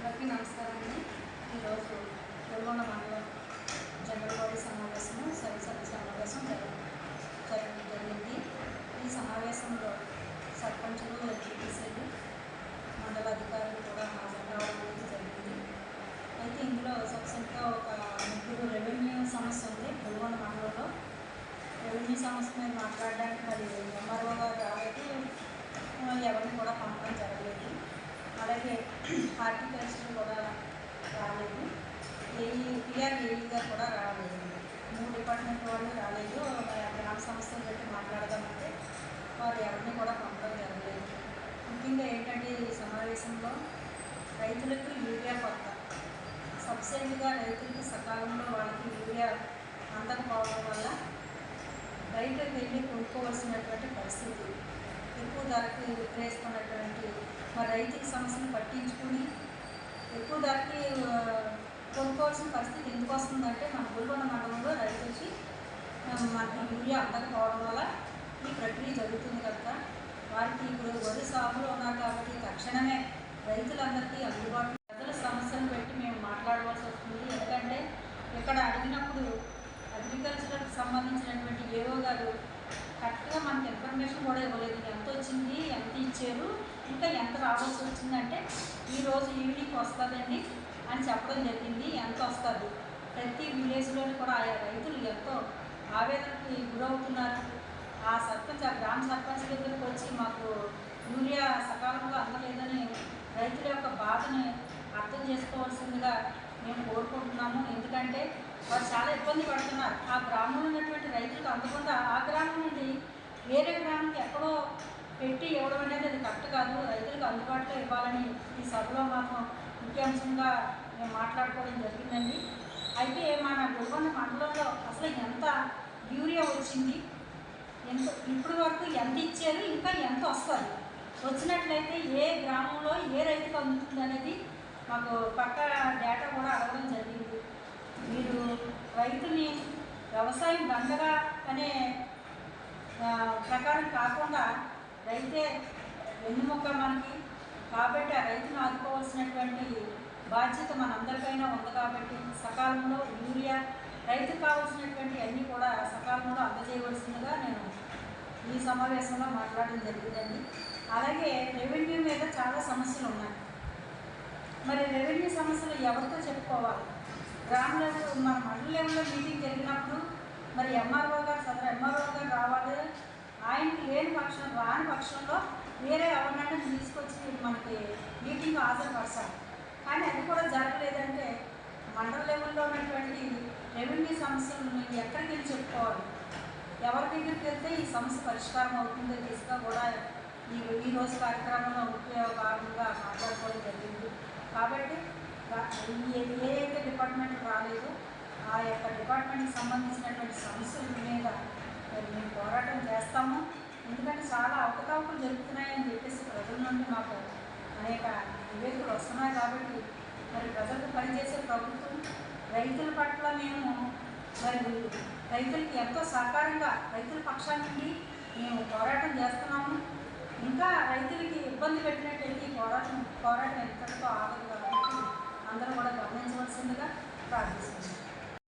అందరికీ నమస్కారం అండి. ఈరోజు వెలుగొండ మండలం జనరల్ బాడీ సమావేశం సర్వసభ్య సమావేశం జరగడం జరిగింది. ఈ సమావేశంలో సర్పంచులు, ఎంపీటీసీలు, మండల అధికారులు కూడా హాజరు కావడం అనేది జరిగింది. అయితే ఇందులో సబ్సెంట్గా ఒక ముగ్గురు రెవెన్యూ సమస్య ఉంది వెలుగొండ మండలంలో. రెవెన్యూ సమస్య మీద మాట్లాడడానికి మరి ఎంఆర్ఓ గారు రాలేదు, ఎవరిని కూడా పంపడం జరగలేదు. అలాగే హార్టికల్చర్ కూడా రాలేదు, పిఆర్ఏఈ గారు కూడా రాలేదు. 3 డిపార్ట్మెంట్ వాళ్ళు రాలేదు. గ్రామ సమస్యలు పెట్టి మాట్లాడదామంటే వారు ఎవరిని కూడా పంపడం జరగలేదు. ముఖ్యంగా ఏంటంటే ఈ సమావేశంలో రైతులకు యూరియా కొరత, సబ్సిడీగా రైతులకి సకాలంలో వాళ్ళకి యూరియా అందకపోవడం వల్ల బయటకు వెళ్ళి కొనుక్కోవాల్సినటువంటి పరిస్థితి, ఎక్కువ ధరకి విక్రయిస్తున్నటువంటి మరి రైతుల సమస్యను పట్టించుకుని ఎక్కువ ధరకి కొనుక్కోవాల్సిన పరిస్థితి ఎందుకు వస్తుందంటే మన వెలుగొండ మండలంలో రైతులకి మనకి యూరియా అందకపోవడం వల్ల ఈ ప్రక్రియ జరుగుతుంది కనుక వారికి ఇప్పుడు వరి సాగులో ఉన్నారు కాబట్టి తక్షణమే రైతులందరికీ అందుబాటులో ప్రజల సమస్యను పెట్టి మేము మాట్లాడవలసి వస్తుంది. ఎందుకంటే ఇక్కడ అడిగినప్పుడు అగ్రికల్చర్కి సంబంధించినటువంటి ఏఓ గారు కరెక్ట్గా మనకి ఇన్ఫర్మేషన్ కూడా ఇవ్వలేదు. ఎంత వచ్చింది, ఎంత ఇచ్చారు, ఇంకా ఎంత రావాల్సి వచ్చిందంటే ఈరోజు ఈవినింగ్ వస్తుందండి అని చెప్పడం జరిగింది. ఎంత వస్తుంది, ప్రతి విలేజ్లోని కూడా ఆయా రైతులు ఎంతో ఆవేదనకి గురవుతున్నారు. ఆ గ్రామ సర్పంచ్ దగ్గరికి వచ్చి మాకు యూరియా సకాలంలో అందలేదని రైతుల యొక్క బాధని అర్థం చేసుకోవాల్సిందిగా మేము కోరుకుంటున్నాము. ఎందుకంటే వారు చాలా ఇబ్బంది పడుతున్నారు. ఆ గ్రామంలో ఉన్నటువంటి రైతులకు అందకుండా ఆ గ్రామం నుండి వేరే గ్రామంకి ఎక్కడో పెట్టి ఇవ్వడం అనేది అది కరెక్ట్ కాదు. రైతులకు అందుబాటులో ఇవ్వాలని ఈ సభలో మాత్రం ముఖ్యాంశంగా మేము మాట్లాడుకోవడం జరిగిందండి. అయితే మన వెలుగొండ మండలంలో అసలు ఎంత యూరియా వచ్చింది, ఇప్పటి వరకు ఎంత ఇచ్చారు, ఇంకా ఎంత వస్తుంది, వచ్చినట్లయితే ఏ గ్రామంలో ఏ రైతుకు అందుతుంది అనేది మాకు పక్క డేటా కూడా అడగడం జరిగింది. మీరు రైతుని వ్యవసాయం దండగా అనే ప్రకారం కాకుండా రైతే వెన్నుముక్క మనకి, కాబట్టి ఆ రైతును ఆదుకోవాల్సినటువంటి బాధ్యత మనందరికైనా ఉంది. కాబట్టి సకాలంలో యూరియా రైతుకు కావాల్సినటువంటి అన్నీ కూడా సకాలంలో అందజేయవలసిందిగా నేను ఈ సమావేశంలో మాట్లాడడం జరిగిందండి. అలాగే రెవెన్యూ మీద చాలా సమస్యలు ఉన్నాయి. మరి రెవెన్యూ సమస్యలు ఎవరితో చెప్పుకోవాలి? గ్రామ లెవెల్, మన మండల లెవెల్లో మీటింగ్ జరిగినప్పుడు మరి ఎంఆర్ఓ గారు రావాలి. ఆయనకి రాని పక్షంలో వేరే ఎవరినైనా తీసుకొచ్చి మనకి మీటింగ్ హాజరుపరచాలి. కానీ అది కూడా జరగలేదంటే మండల లెవెల్లో ఉన్నటువంటి రెవెన్యూ సమస్యలు మీరు ఎక్కడికి వెళ్ళి చెప్పుకోవాలి, ఎవరి దగ్గరికి వెళ్తే ఈ సమస్య పరిష్కారం అవుతుందో దిశగా కూడా ఈరోజు కార్యక్రమంలో ముఖ్య భాగంగా మాట్లాడుకోవడం జరిగింది. కాబట్టి ఏ అయితే డిపార్ట్మెంట్ రాలేదో ఆ యొక్క డిపార్ట్మెంట్కి సంబంధించినటువంటి సమస్యల మీద మేము పోరాటం చేస్తాము. ఎందుకంటే చాలా అవకతవకలు జరుగుతున్నాయని చెప్పేసి ప్రజల నుండి మాకు అనేక నివేదికలు వస్తున్నాయి. కాబట్టి మరి ప్రజలకు పనిచేసే ప్రభుత్వం రైతుల పట్ల మేము మరి రైతులకి ఎంతో సహకారంగా రైతుల పక్షాల నుండి మేము పోరాటం చేస్తున్నాము. ఇంకా రైతులకి ఇబ్బంది పెట్టినట్టయితే ఈ పోరాటం ఎంతటితో ఆగదు. కాబట్టి అందరూ కూడా గమనించవలసిందిగా ప్రార్థిస్తున్నాం.